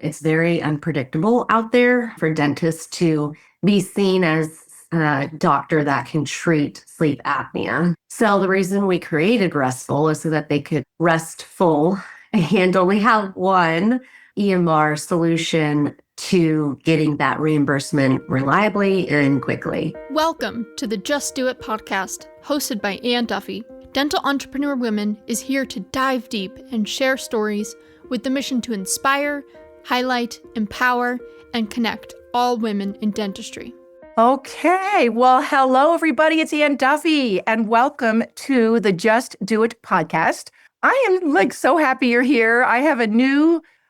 It's very unpredictable out there for dentists to be seen as a doctor that can treat sleep apnea. So the reason we created Restfull is so that they could rest full and only have one EMR solution to getting that reimbursement reliably and quickly. Welcome to the Just Do It podcast, hosted by Duffy. Dental Entrepreneur Women is here to dive deep and share stories with the mission to inspire, highlight, empower, and connect all women in dentistry. Okay, well, hello, everybody. It's Duffy, and welcome to the Just Do It podcast. I am so happy you're here. I have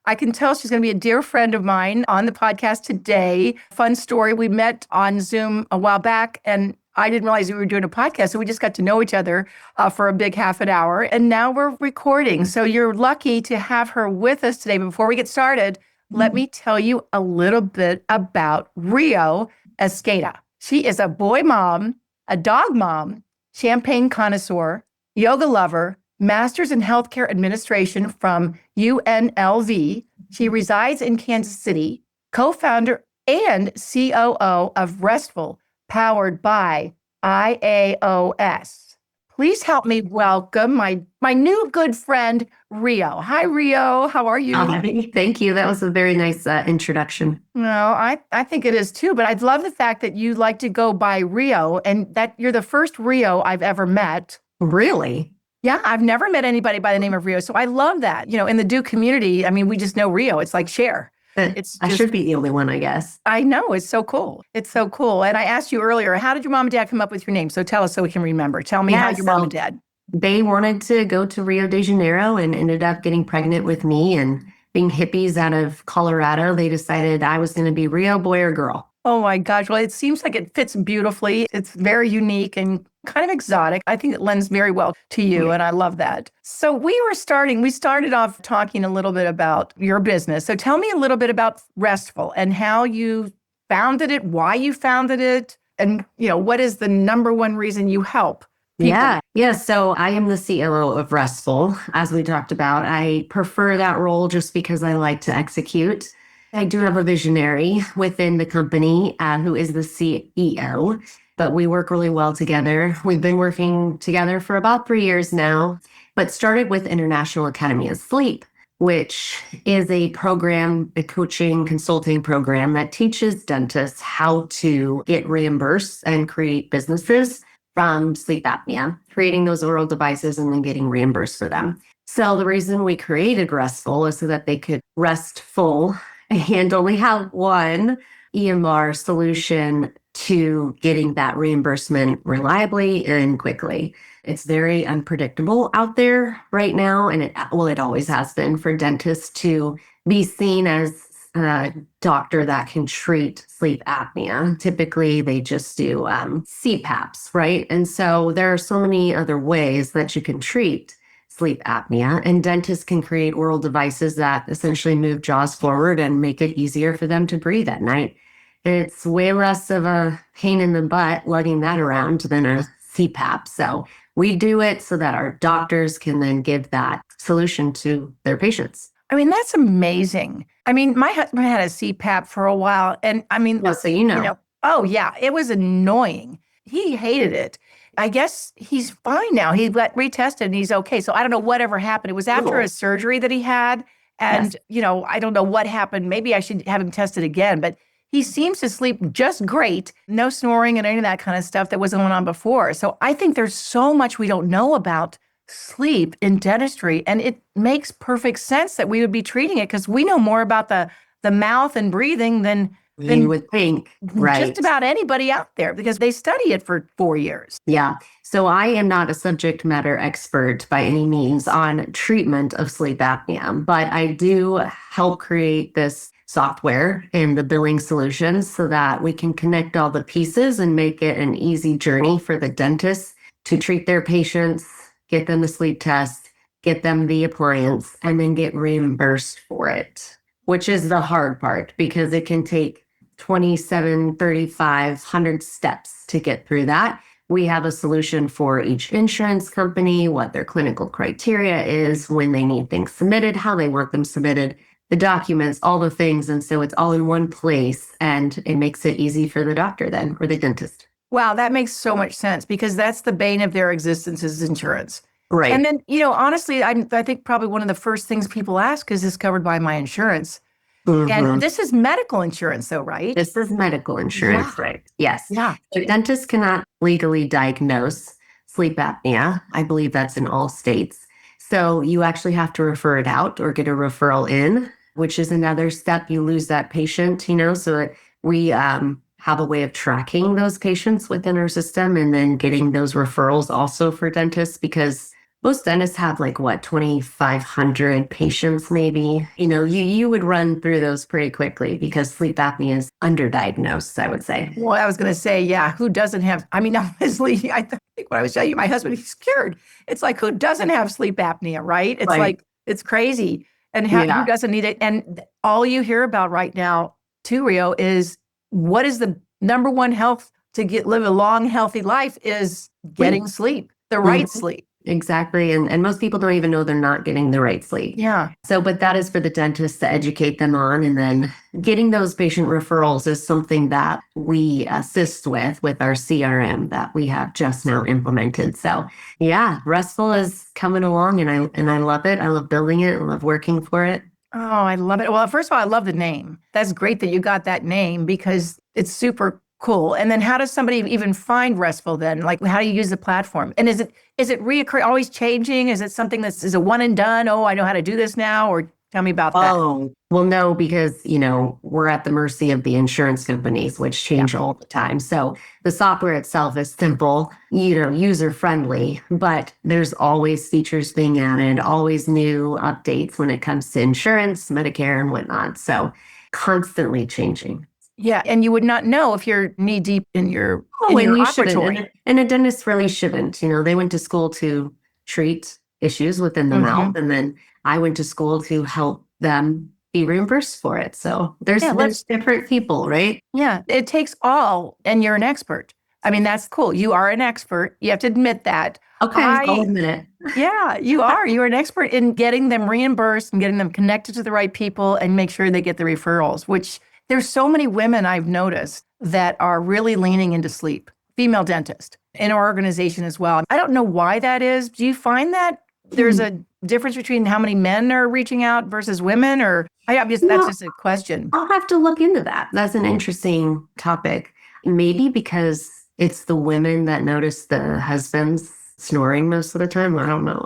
I can tell she's going to be a dear friend of mine on the podcast today. Fun story. We met on Zoom a while back, and I didn't realize we were doing a podcast, so we just got to know each other for a big half an hour, and now we're recording. So you're lucky to have her with us today. Before we get started, let me tell you a little bit about Rio Esqueda. She is a boy mom, a dog mom, champagne connoisseur, yoga lover, master's in healthcare administration from UNLV. She resides in Kansas City, co-founder and COO of Restfull, powered by IAOS. Please help me welcome my new good friend, Rio. Hi, Rio. How are you? Thank you. That was a very nice introduction. No, I think it is too, but I love the fact that you like to go by Rio and that you're the first Rio I've ever met. Really? Yeah, I've never met anybody by the name of Rio. So I love that. You know, in the Duke community, we just know Rio. It's like Cher. I should be the only one, I guess. I know. It's so cool. It's so cool. And I asked you earlier, how did your mom and dad come up with your name? So tell us so we can remember. Tell me how your mom and dad. They wanted to go to Rio de Janeiro and ended up getting pregnant with me. And being hippies out of Colorado, they decided I was going to be Rio, boy or girl. Oh my gosh. Well, it seems like it fits beautifully. It's very unique and kind of exotic. I think it lends very well to you, and I love that. So we started off talking a little bit about your business. So tell me a little bit about Restfull and how you founded it, why you founded it, and what is the number one reason you help people? Yeah. So I am the COO of Restfull, as we talked about. I prefer that role just because I like to execute. I do have a visionary within the company who is the CEO, but we work really well together. We've been working together for about 3 years now, but started with International Academy of Sleep, which is a coaching consulting program that teaches dentists how to get reimbursed and create businesses from sleep apnea, creating those oral devices and then getting reimbursed for them. So the reason we created Restfull is so that they could rest full and only have one EMR solution to getting that reimbursement reliably and quickly. It's very unpredictable out there right now, and it always has been for dentists to be seen as a doctor that can treat sleep apnea. Typically, they just do CPAPs, right? And so there are so many other ways that you can treat sleep apnea, and dentists can create oral devices that essentially move jaws forward and make it easier for them to breathe at night. It's way less of a pain in the butt lugging that around than a CPAP. So we do it so that our doctors can then give that solution to their patients. That's amazing. My husband had a CPAP for a while, and oh yeah, it was annoying. He hated it. I guess he's fine now. He got retested and he's okay. So I don't know whatever happened. It was after a surgery that he had. And, I don't know what happened. Maybe I should have him tested again. But he seems to sleep just great. No snoring and any of that kind of stuff that was going on before. So I think there's so much we don't know about sleep in dentistry. And it makes perfect sense that we would be treating it because we know more about the mouth and breathing than you would think, right? Just about anybody out there because they study it for 4 years. Yeah. So I am not a subject matter expert by any means on treatment of sleep apnea, but I do help create this software and the billing solutions so that we can connect all the pieces and make it an easy journey for the dentists to treat their patients, get them the sleep test, get them the appliance, and then get reimbursed for it, which is the hard part because it can take 27, 3,500 steps to get through that. We have a solution for each insurance company, what their clinical criteria is, when they need things submitted, how they want them submitted. the documents, all the things. And so it's all in one place, and it makes it easy for the doctor then, or the dentist. Wow, that makes so much sense because that's the bane of their existence is insurance. Right. And then, honestly, I think probably one of the first things people ask is this covered by my insurance? And this is medical insurance though, right? This is medical insurance, right? Yes. Yeah. So dentists cannot legally diagnose sleep apnea. I believe that's in all states. So you actually have to refer it out or get a referral in, which is another step. You lose that patient, so that we have a way of tracking those patients within our system and then getting those referrals also for dentists, because most dentists have 2,500 patients, maybe. You would run through those pretty quickly because sleep apnea is underdiagnosed, I would say. Well, I was going to say, yeah, who doesn't have, honestly, I think what I was telling you, my husband, he's cured. It's like, who doesn't have sleep apnea, right? It's like, it's crazy. And who doesn't need it? And all you hear about right now, too, Rio, is what is the number one health to live a long, healthy life is getting sleep, the right sleep. Exactly. And most people don't even know they're not getting the right sleep. Yeah. So, but that is for the dentist to educate them on. And then getting those patient referrals is something that we assist with our CRM that we have just now implemented. So yeah, Restfull is coming along, and I love it. I love building it. I love working for it. Oh, I love it. Well, first of all, I love the name. That's great that you got that name because it's super cool. And then how does somebody even find Restfull then? How do you use the platform? And is it reoccurring, always changing? Is it something is a one and done? Oh, I know how to do this now? Or tell me about that. Oh, well, no, because, we're at the mercy of the insurance companies, which change all the time. So the software itself is simple, user friendly, but there's always features being added, always new updates when it comes to insurance, Medicare, and whatnot. So constantly changing. Yeah, and you would not know if you're knee deep in your operatory. And a dentist really shouldn't. They went to school to treat issues within the mouth, and then I went to school to help them be reimbursed for it. So there's different people, right? Yeah, it takes all, and you're an expert. That's cool. You are an expert. You have to admit that. Okay, I'll admit it. Yeah, you are. You're an expert in getting them reimbursed and getting them connected to the right people and make sure they get the referrals, which there's so many women I've noticed that are really leaning into sleep, female dentist in our organization as well. I don't know why that is. Do you find that there's a difference between how many men are reaching out versus women? Or that's just a question. I'll have to look into that. That's an interesting topic. Maybe because it's the women that notice the husbands snoring most of the time. I don't know.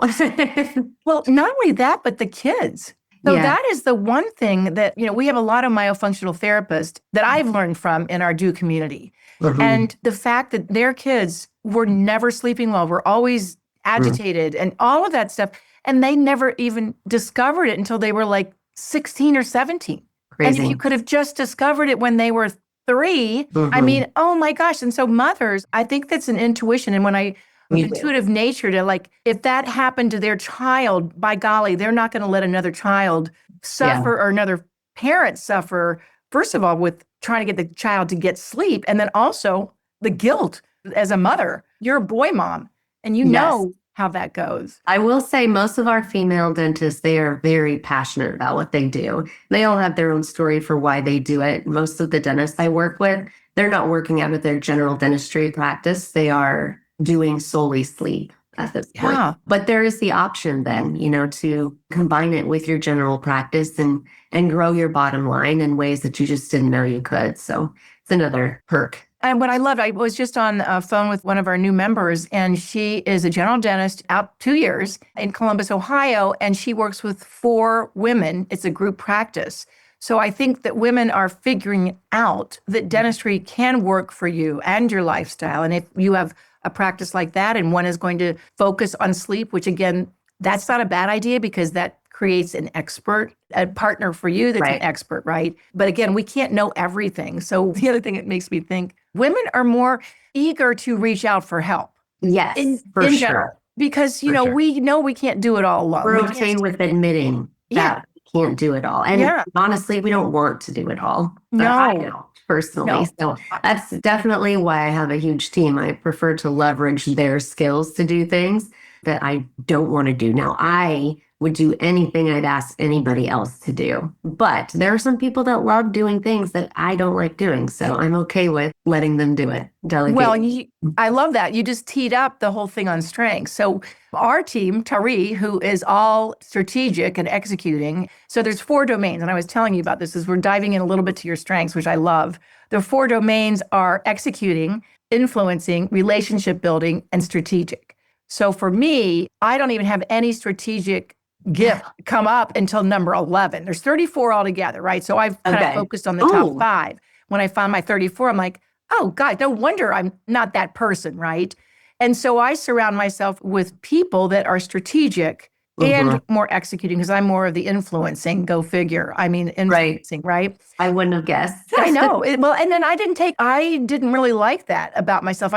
Well, not only that, but the kids. So that is the one thing that, we have a lot of myofunctional therapists that I've learned from in our DO community. And the fact that their kids were never sleeping well, were always agitated and all of that stuff. And they never even discovered it until they were 16 or 17. Crazy. And if you could have just discovered it when they were 3, oh my gosh. And so mothers, I think that's an intuition. And when intuitive nature to if that happened to their child, by golly, they're not going to let another child suffer or another parent suffer, first of all, with trying to get the child to get sleep. And then also the guilt as a mother. You're a boy mom and you know how that goes. I will say most of our female dentists, they are very passionate about what they do. They all have their own story for why they do it. Most of the dentists I work with, they're not working out of their general dentistry practice. They are doing solely sleep at this point. Yeah. But there is the option then, to combine it with your general practice and grow your bottom line in ways that you just didn't know you could. So it's another perk. And what I loved, I was just on a phone with one of our new members, and she is a general dentist out 2 years in Columbus, Ohio, and she works with 4 women. It's a group practice. So I think that women are figuring out that dentistry can work for you and your lifestyle. And if you have a practice like that, and one is going to focus on sleep, which again, that's not a bad idea because that creates a partner for you that's an expert, right? But again, we can't know everything. So the other thing that makes me think, women are more eager to reach out for help. Yes, in sure. General, because, we know we can't do it all alone. We're okay with admitting that we can't do it all. And honestly, we don't want to do it all. No. I don't. Personally. So that's definitely why I have a huge team. I prefer to leverage their skills to do things that I don't want to do. Now, I would do anything I'd ask anybody else to do. But there are some people that love doing things that I don't like doing. So I'm okay with letting them do it. Delegate. Well, I love that. You just teed up the whole thing on strengths. So our team, Tari, who is all strategic and executing. So there's 4 domains. And I was telling you about this as we're diving in a little bit to your strengths, which I love. The 4 domains are executing, influencing, relationship building, and strategic. So for me, I don't even have any strategic gift come up until number 11. There's 34 altogether, right? So I've kind of focused on the top 5. When I found my 34, I'm like, oh God, no wonder I'm not that person, right? And so I surround myself with people that are strategic and more executing because I'm more of the influencing, go figure. I mean, influencing, right? I wouldn't have guessed. I know. Well, and then I didn't really like that about myself.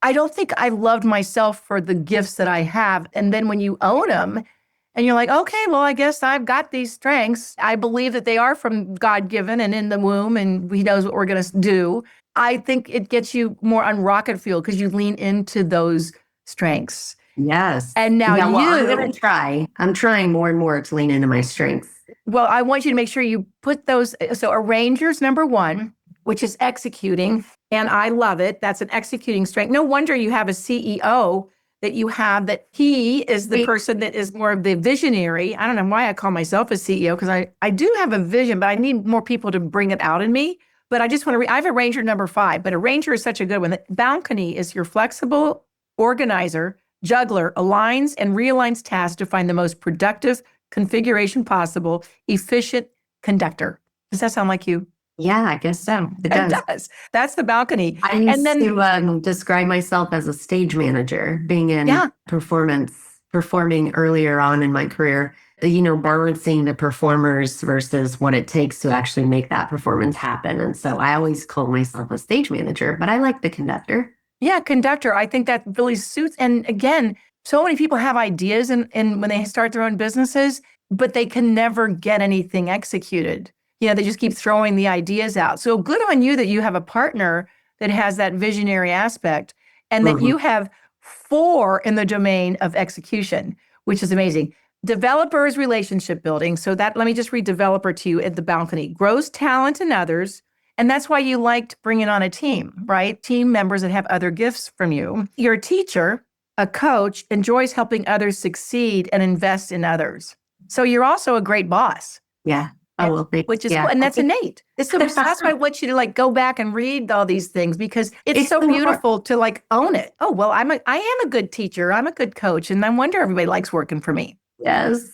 I don't think I loved myself for the gifts that I have. And then when you own them and you're like, okay, well, I guess I've got these strengths. I believe that they are from God-given and in the womb, and he knows what we're going to do. I think it gets you more on rocket fuel because you lean into those strengths. Yes. And now I'm going to try. I'm trying more and more to lean into my strengths. Well, I want you to make sure you put those. So arranger's number 1, which is executing. And I love it. That's an executing strength. No wonder you have a CEO that you have, that he is the person that is more of the visionary. I don't know why I call myself a CEO because I do have a vision, but I need more people to bring it out in me. But I just want to I have a ranger number 5, but a ranger is such a good one. The balcony is your flexible organizer, juggler, aligns and realigns tasks to find the most productive configuration possible, efficient conductor. Does that sound like you? Yeah, I guess so. It does. That's the balcony. I used to describe myself as a stage manager, being in performing earlier on in my career, balancing the performers versus what it takes to actually make that performance happen. And so I always call myself a stage manager, but I like the conductor. Yeah, conductor. I think that really suits. And again, so many people have ideas and when they start their own businesses, but they can never get anything executed. They just keep throwing the ideas out. So good on you that you have a partner that has that visionary aspect and that you have 4 in the domain of execution, which is amazing. Developers, relationship building. So that, let me just read developer to you at the balcony. Grows talent in others. And that's why you liked bringing on a team, right? Team members that have other gifts from you. You're a teacher, a coach, enjoys helping others succeed and invest in others. So you're also a great boss. Yeah. Which is cool. And that's innate. That's why I want you to go back and read all these things because it's so beautiful to own it. Oh, well, I am a good teacher. I'm a good coach. And I wonder everybody likes working for me. Yes.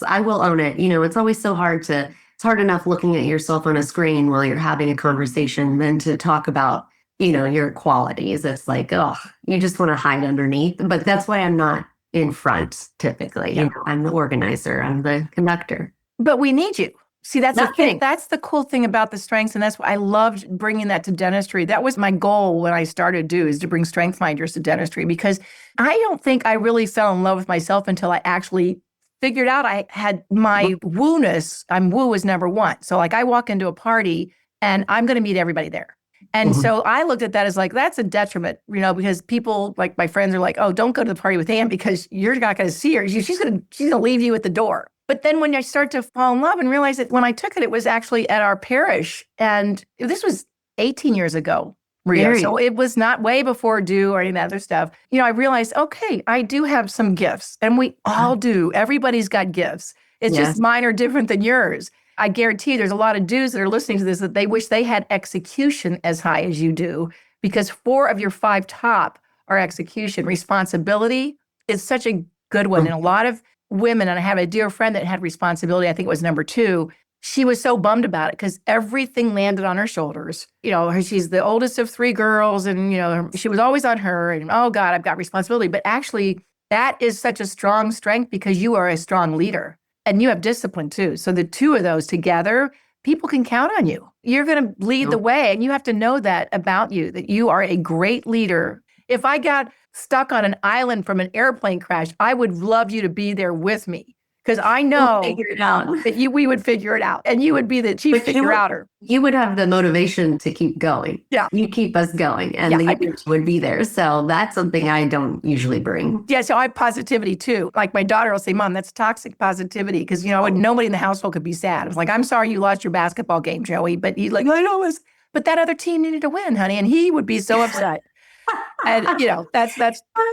I will own it. It's always so hard it's hard enough looking at yourself on a screen while you're having a conversation than to talk about, your qualities. It's like, oh, you just want to hide underneath. But that's why I'm not in front typically. Yeah. I'm the organizer. I'm the conductor. But we need you. See, that's the thing. That's the cool thing about the strengths. And that's why I loved bringing that to dentistry. That was my goal when I started is to bring strength finders to dentistry because I don't think I really fell in love with myself until I actually figured out I had my woo-ness. Woo is number 1. So I walk into a party and I'm going to meet everybody there. And so I looked at that as that's a detriment, because people my friends are like, oh, don't go to the party with Ann because you're not going to see her. She's going to leave you at the door. But then when I start to fall in love and realize that when I took it, it was actually at our parish. And this was 18 years ago, Rio. So it was not way before due or any of that other stuff. I realized, okay, I do have some gifts and we all do. Everybody's got gifts. It's just mine are different than yours. I guarantee you there's a lot of dudes that are listening to this that they wish they had execution as high as you do because 4 of your 5 top are execution. Responsibility is such a good one. And a lot of women, and I have a dear friend that had responsibility, I think it was number 2. She was so bummed about it because everything landed on her shoulders. She's the oldest of 3 girls and, she was always on her and, oh God, I've got responsibility. But actually that is such a strong strength because you are a strong leader and you have discipline too. So the 2 of those together, people can count on you. You're going to lead the way and you have to know that about you, that you are a great leader. If I got stuck on an island from an airplane crash, I would love you to be there with me Because I We'll know figure it out. that we would figure it out, and you would be the chief But figure outer. You would have the motivation to keep going. Yeah. You keep us going, and Yeah, the I energy would be there. So that's something I don't usually bring. Yeah, so I have positivity too. Like my daughter will say, Mom, that's toxic positivity. Because, nobody in the household could be sad. I was like, I'm sorry you lost your basketball game, Joey. But he's like, I know, but that other team needed to win, honey. And he would be so upset. And, that's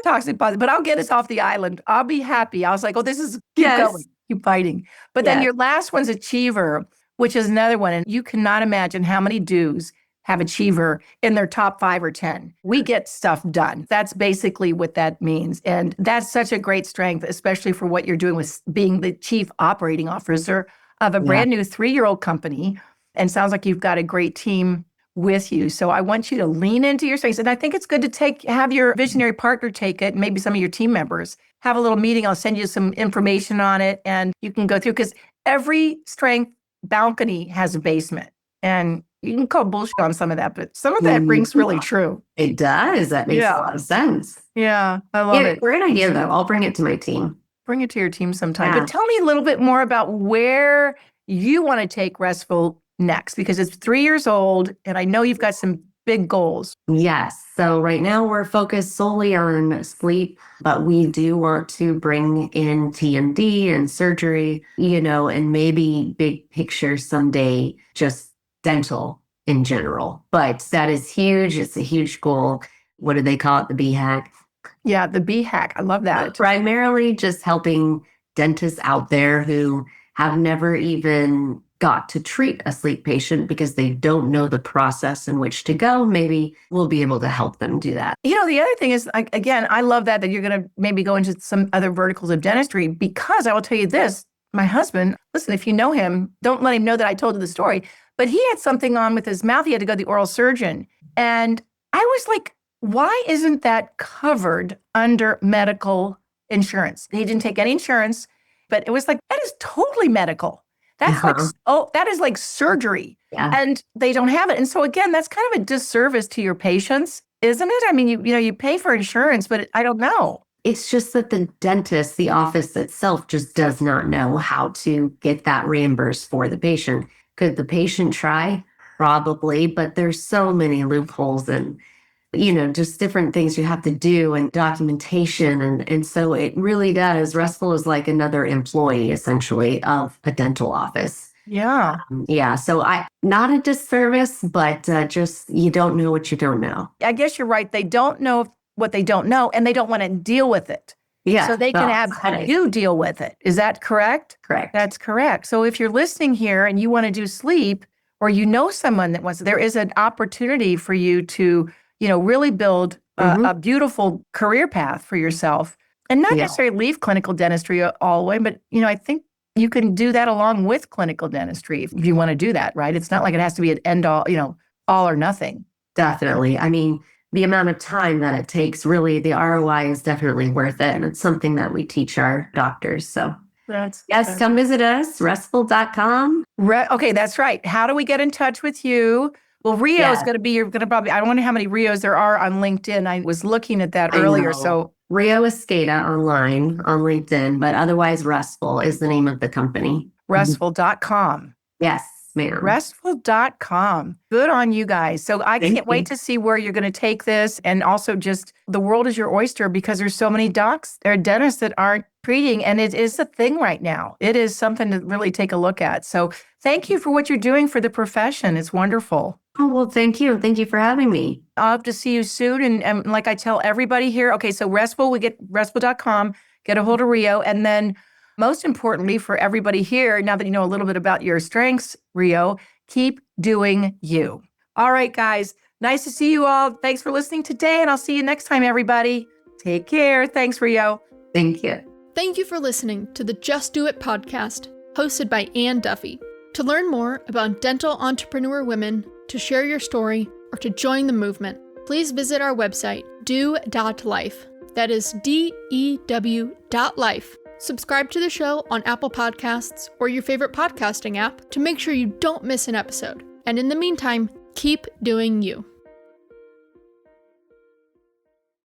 toxic positive. But I'll get us off the island. I'll be happy. I was like, this is, keep going, keep fighting. But then your last one's achiever, which is another one. And you cannot imagine how many dues have achiever in their top 5 or 10. We get stuff done. That's basically what that means. And that's such a great strength, especially for what you're doing with being the chief operating officer of a brand new 3-year-old company. And sounds like you've got a great team with you. So I want you to lean into your strengths. And I think it's good to have your visionary partner take it, maybe some of your team members, have a little meeting. I'll send you some information on it and you can go through, because every strength balcony has a basement. And you can call bullshit on some of that, but some of that rings really true. It does. That makes a lot of sense. Yeah, I love it. Great idea, though. I'll bring it to my team. Bring it to your team sometime. But tell me a little bit more about where you want to take Restfull next, because it's 3 years old, and I know you've got some big goals. Yes. So right now we're focused solely on sleep, but we do want to bring in TMD and surgery, and maybe big picture someday, just dental in general. But that is huge. It's a huge goal. What do they call it? The B hack. Yeah, the B hack. I love that. Primarily just helping dentists out there who have never even got to treat a sleep patient because they don't know the process in which to go. Maybe we'll be able to help them do that. The other thing is, again, I love that you're going to maybe go into some other verticals of dentistry, because I will tell you this, my husband, listen, if you know him, don't let him know that I told you the story, but he had something on with his mouth. He had to go to the oral surgeon. And I was like, why isn't that covered under medical insurance? He didn't take any insurance, but it was like, that is totally medical. That's that is like surgery. Yeah. And they don't have it. And so again, that's kind of a disservice to your patients, isn't it? I mean, you pay for insurance, but I don't know. It's just that the dentist, the office itself, just does not know how to get that reimbursed for the patient. Could the patient try? Probably, but there's so many loopholes and, just different things you have to do and documentation. And so it really does. Restfull is like another employee, essentially, of a dental office. Yeah. So not a disservice, but just you don't know what you don't know. I guess you're right. They don't know what they don't know, and they don't want to deal with it. Yeah. So they can have you deal with it. Is that correct? Correct. That's correct. So if you're listening here and you want to do sleep, or someone that wants, there is an opportunity for you to, really build a beautiful career path for yourself, and not necessarily leave clinical dentistry all the way, but, I think you can do that along with clinical dentistry if you want to do that, right? It's not like it has to be an end all, all or nothing. Definitely. I mean, the amount of time that it takes, really, the ROI is definitely worth it. And it's something that we teach our doctors. So come visit us, restfull.com. Okay, that's right. How do we get in touch with you? Well, Rio is going to be, you're going to probably, I wonder how many Rios there are on LinkedIn. I was looking at that earlier. So Rio Esqueda online on LinkedIn, but otherwise Restfull is the name of the company. Restfull.com. Yes, ma'am. Restfull.com. Good on you guys. So I can't wait to see where you're going to take this. And also just the world is your oyster, because there's so many docs or dentists that aren't treating. And it is a thing right now. It is something to really take a look at. So thank you for what you're doing for the profession. It's wonderful. Oh, well, thank you. Thank you for having me. I'll have to see you soon. And like I tell everybody here, okay, so Restfull, we get Restfull.com, get a hold of Rio. And then most importantly for everybody here, now that you know a little bit about your strengths, Rio, keep doing you. All right, guys, nice to see you all. Thanks for listening today. And I'll see you next time, everybody. Take care. Thanks, Rio. Thank you. Thank you for listening to the Just Do It podcast, hosted by Ann Duffy. To learn more about dental entrepreneur women, to share your story, or to join the movement, please visit our website, do.life. That is DEW.life. Subscribe to the show on Apple Podcasts or your favorite podcasting app to make sure you don't miss an episode. And in the meantime, keep doing you.